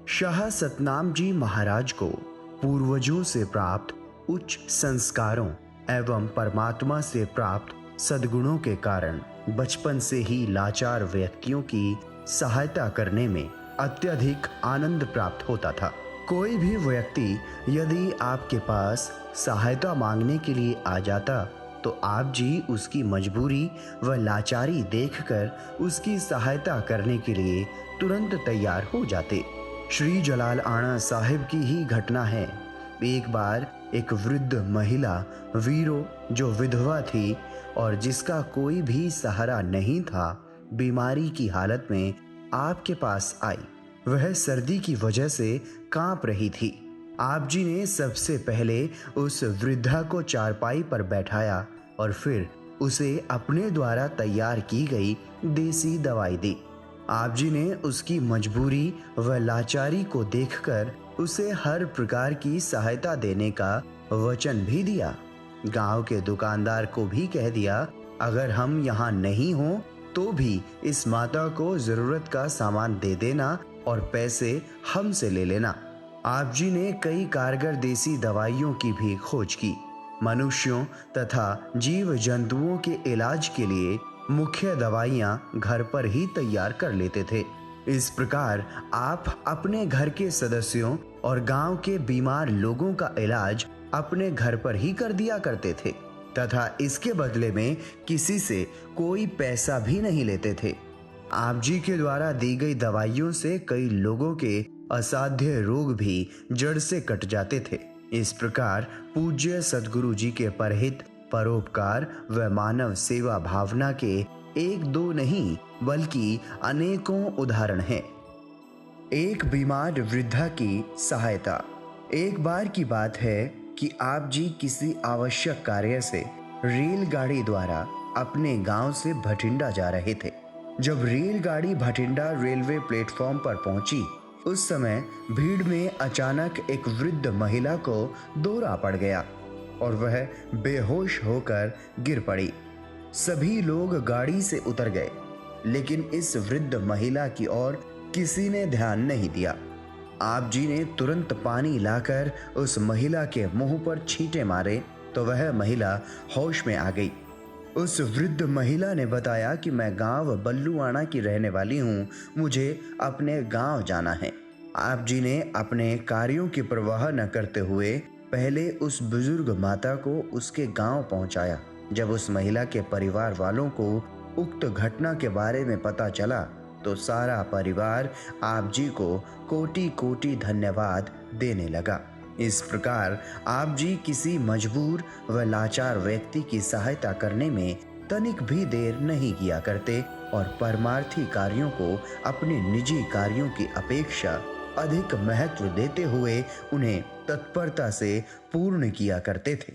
शाह सतनाम जी महाराज को पूर्वजों से प्राप्त उच्च संस्कारों एवं परमात्मा से प्राप्त सद्गुणों के कारण बचपन से ही लाचार व्यक्तियों की सहायता करने में अत्यधिक आनंद प्राप्त होता था। कोई भी व्यक्ति यदि आपके पास सहायता मांगने के लिए आ जाता तो आप जी उसकी मजबूरी व लाचारी देखकर उसकी सहायता करने के लिए तुरंत तैयार हो जाते। श्री जलाल आना साहिब की ही घटना है। एक बार एक वृद्ध महिला वीरो जो विधवा थी और जिसका कोई भी सहारा नहीं था, बीमारी की हालत में आपके पास आई। वह सर्दी की वजह से कांप रही थी। आप जी ने सबसे पहले उस वृद्धा को चारपाई पर बैठाया और फिर उसे अपने द्वारा तैयार की गई देसी दवाई दी। आप जी ने उसकी मजबूरी व लाचारी को देखकर उसे हर प्रकार की सहायता देने का वचन भी दिया। गांव के दुकानदार को भी कह दिया, अगर हम यहाँ नहीं हों तो भी इस माता को जरूरत का सामान दे देना और पैसे हमसे ले लेना। आप जी ने कई कारगर देसी दवाइयों की भी खोज की। मनुष्यों तथा जीव जंतुओं के इलाज के लिए मुख्य दवाइयाँ घर पर ही तैयार कर लेते थे। इस प्रकार आप अपने घर के सदस्यों और गांव के बीमार लोगों का इलाज अपने घर पर ही कर दिया करते थे तथा इसके बदले में किसी से कोई पैसा भी नहीं लेते थे। आप जी के द्वारा दी गई दवाइयों से कई लोगों के असाध्य रोग भी जड़ से कट जाते थे। इस प्रकार पूज्य सद्गुरु जी के परहित, परोपकार व मानव सेवा भावना के एक दो नहीं बल्कि अनेकों उदाहरण हैं। एक बीमार वृद्धा की सहायता। एक बार की बात है कि आप जी किसी आवश्यक कार्य से रेलगाड़ी द्वारा अपने गांव से भटिंडा जा रहे थे। जब रेलगाड़ी भटिंडा रेलवे प्लेटफॉर्म पर पहुंची, उस समय भीड़ में अचानक एक वृद्ध महिला को दौरा पड़ गया और वह बेहोश होकर गिर पड़ी। सभी लोग गाड़ी से उतर गए, लेकिन इस वृद्ध महिला की ओर किसी ने ध्यान नहीं दिया। आप जी ने तुरंत पानी लाकर उस महिला के मुंह पर छींटे मारे तो वह महिला होश में आ गई। उस वृद्ध महिला ने बताया कि मैं गांव बल्लुआना की रहने वाली हूँ, मुझे अपने गांव जाना है। आप जी ने अपने कार्यों की परवाह न करते हुए पहले उस बुजुर्ग माता को उसके गांव पहुंचाया। जब उस महिला के परिवार वालों को उक्त घटना के बारे में पता चला तो सारा परिवार आप जी को कोटि कोटि धन्यवाद देने लगा। इस प्रकार आप जी किसी मजबूर व लाचार व्यक्ति की सहायता करने में तनिक भी देर नहीं किया करते और परमार्थी कार्यों को अपने निजी कार्यों की अपेक्षा अधिक महत्व देते हुए उन्हें तत्परता से पूर्ण किया करते थे।